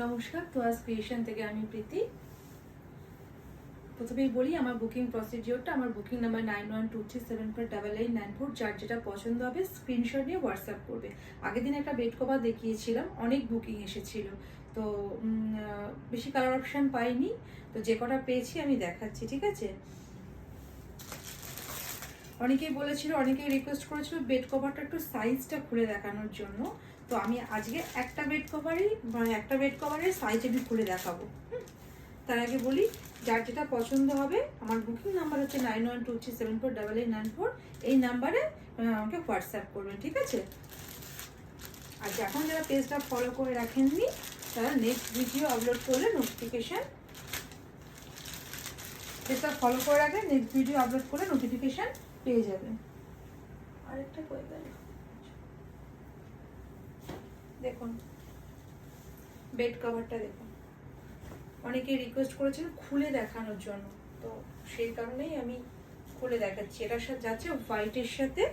নমস্কার, তোয়াজ ক্রিয়েশন থেকে আমি প্রীতি। প্রথমেই বলি আমার বুকিং প্রসিডিওরটা। আমার বুকিং নাম্বার 9123748894। যার যেটা পছন্দ হবে স্ক্রিনশট নিয়ে হোয়াটসঅ্যাপ করবে। আগের দিন একটা বেড কভার দেখিয়েছিলাম, অনেক বুকিং এসেছিল, তো বেশি কালার অপশান পাইনি, তো যে কটা পেয়েছি আমি দেখাচ্ছি, ঠিক আছে? অনেকেই বলেছিল, অনেকেই রিকোয়েস্ট করেছিল বেড কভারটা একটু সাইজটা খুলে দেখানোর জন্য, তো আমি আজকে একটা বেড কভারের সাইজ আমি খুলে দেখাবো। তার আগে বলি, যার যেটা পছন্দ হবে, আমার বুকিং নাম্বার হচ্ছে 9123748894। এই নাম্বারে আমাকে হোয়াটসঅ্যাপ করবেন, ঠিক আছে? আর এখন যারা পেজটা ফলো করে রাখেননি, তারা নেক্সট ভিডিও আপলোড করলে নোটিফিকেশান, পেজটা ফলো করে রাখলে নেক্সট ভিডিও আপলোড করলে নোটিফিকেশান পেয়ে যাবেন। আরেকটা করে গেল, দেখুন বেড কভারটা দেখুন। অনেকেই রিকোয়েস্ট করেছেন খুলে দেখানোর জন্য, তো সেই কারণেই আমি খুলে দেখাচ্ছি। এটার সাথে যাচ্ছে হোয়াইটের সাথে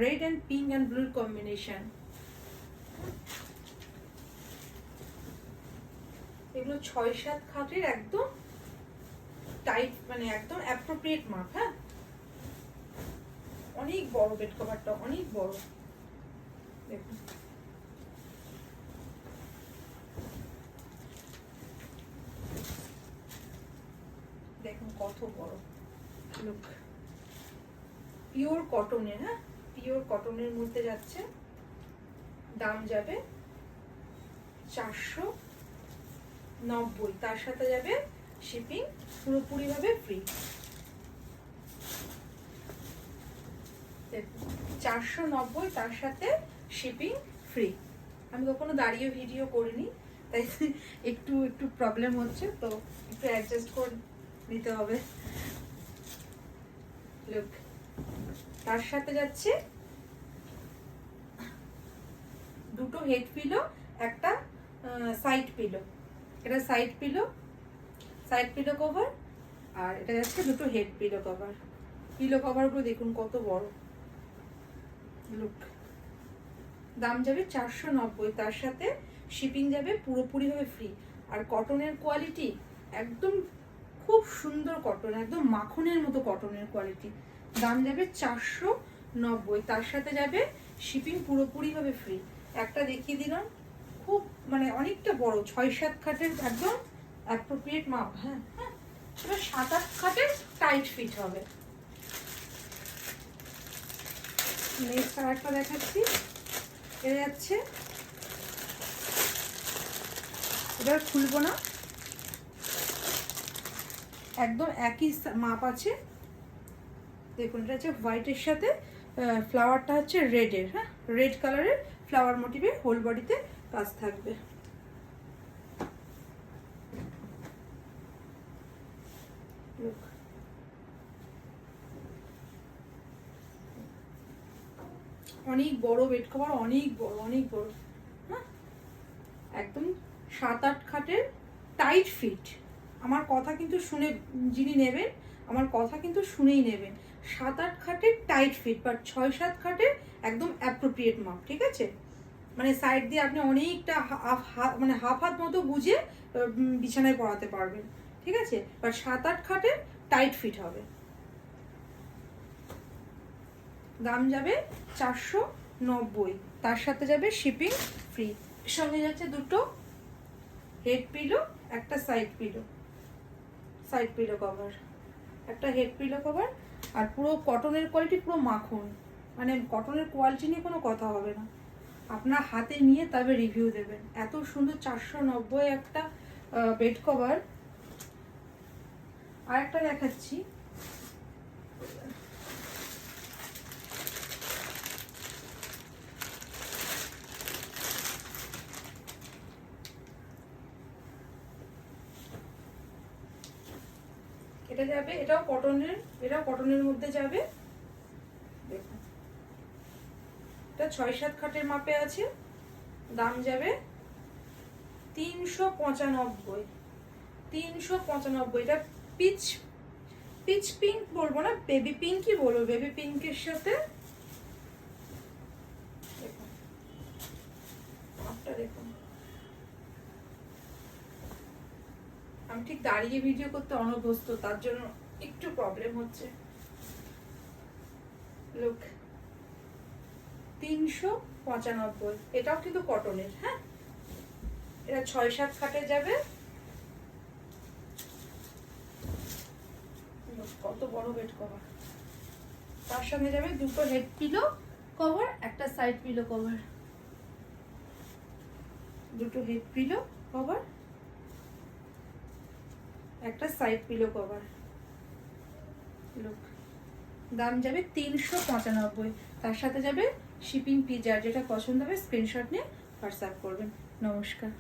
red and pink and blue combination. এগুলো 6-7 খাটের একদম টাইট, মানে একদম অ্যাপ্রোপ্রিয়েট মাপ। হ্যাঁ, অনেক বড় বেড কভারটা, অনেক বড়। দেখুন দেখুন কত বড়। লুক, পিওর কটনের, হ্যাঁ পিওর কটনের মধ্যে যাচ্ছে। দাম যাবে 490, তার সাথে যাবে শিপিং পুরোপুরি ভাবে ফ্রি। 490, তার সাথে শিপিং ফ্রি। আমি কখনো দাঁড়িয়ে ভিডিও করিনি, তাই একটু একটু প্রবলেম হচ্ছে, তো একটু অ্যাডজাস্ট করে নিতে হবে। লুক, তার সাথে যাচ্ছে দুটো হেড পিলো, একটা সাইড পিলো। এটা সাইড পিলো কভার, আর এটা যাচ্ছে দুটো হেড পিলো কভার। পিলো কভারগুলো দেখুন কত বড়। লুক, দাম যাবে 490, তার সাথে শিপিং যাবে পুরোপুরিভাবে ফ্রি। আর কটনের কোয়ালিটি একদম খুব সুন্দর কটন, একদম মাখনের মতো কটনের কোয়ালিটি। দাম যাবে 490, তার সাথে যাবে শিপিং পুরোপুরিভাবে ফ্রি। একটা দেখিয়ে দিলাম, খুব মানে অনেকটা বড়, 6-7 খাটের একদম অ্যাপ্রোপ্রিয়েট মাপ। হ্যাঁ হ্যাঁ, এবার 7-8 খাটের টাইট ফিট হবে। নেক্সট আর একটা দেখাচ্ছি। এটা যাচ্ছে, এবার খুলবো না, একদম একই মাপ আছে। দেখুন, এটা হচ্ছে হোয়াইটের সাথে ফ্লাওয়ারটা হচ্ছে রেডের। হ্যাঁ, রেড কালারের ফ্লাওয়ার মোটিভে হোল বডিতে কাজ থাকবে। অনেক বড় বেড কভার, অনেক বড়, অনেক বড়। হ্যাঁ, একদম 7-8 খাটের টাইট ফিট। আমার কথা কিন্তু শুনে, যিনি নেবেন আমার কথা কিন্তু শুনেই নেবেন। 7-8 খাটের টাইট ফিট, বাট 6-7 খাটের একদম অ্যাপ্রোপ্রিয়েট মাপ, ঠিক আছে? মানে সাইড দিয়ে আপনি অনেকটা মানে হাফ হাত মতো বুঝে বিছানায় পড়াতে পারবেন, ঠিক আছে? বাট 7-8 খাটের টাইট ফিট হবে। দাম যাবে 490, তার সাথে যাবে শিপিং ফ্রি। সঙ্গে যাচ্ছে দুটো হেড পিলো, একটা সাইড পিলো কভার, একটা হেড পিলো কভার। আর পুরো কটনের কোয়ালিটি পুরো মাখন, মানে কটনের কোয়ালিটি নিয়ে কোনো কথা হবে না, আপনার হাতে নিয়ে তবে রিভিউ দেবেন। এত সুন্দর 490 একটা বেড কভার। আর একটা দেখাচ্ছি, এটা যাবে, এটাও কটনের মধ্যে যাবে। দেখুন, এটা 6-7 খাটের মাপে আছে। দাম যাবে 395। এটা পিচ পিঙ্ক বলবো না, বেবি পিঙ্কই বলবো। বেবি পিঙ্কের সাথে দেখুন, আমি ঠিক দাঁড়িয়ে ভিডিও করতে অনভ্যস্ত, তার জন্য একটু প্রবলেম হচ্ছে। লুক 395, এটাও কিন্তু কটনের। হ্যাঁ, এটা 6-7 কাটে যাবে। কত বড় বেড কভার, তার সঙ্গে যাবে দুটো হেড পিলো কভার, একটা সাইড পিলো কভার, দুটো হেড পিলো কভার, একটা সাইড পিলো কভার। লুক, দাম যাবে 395, তার সাথে যাবে শিপিং ফি, যার যেটা পছন্দ হবে স্ক্রিনশট নিয়ে হোয়াটসঅ্যাপ করবেন। নমস্কার।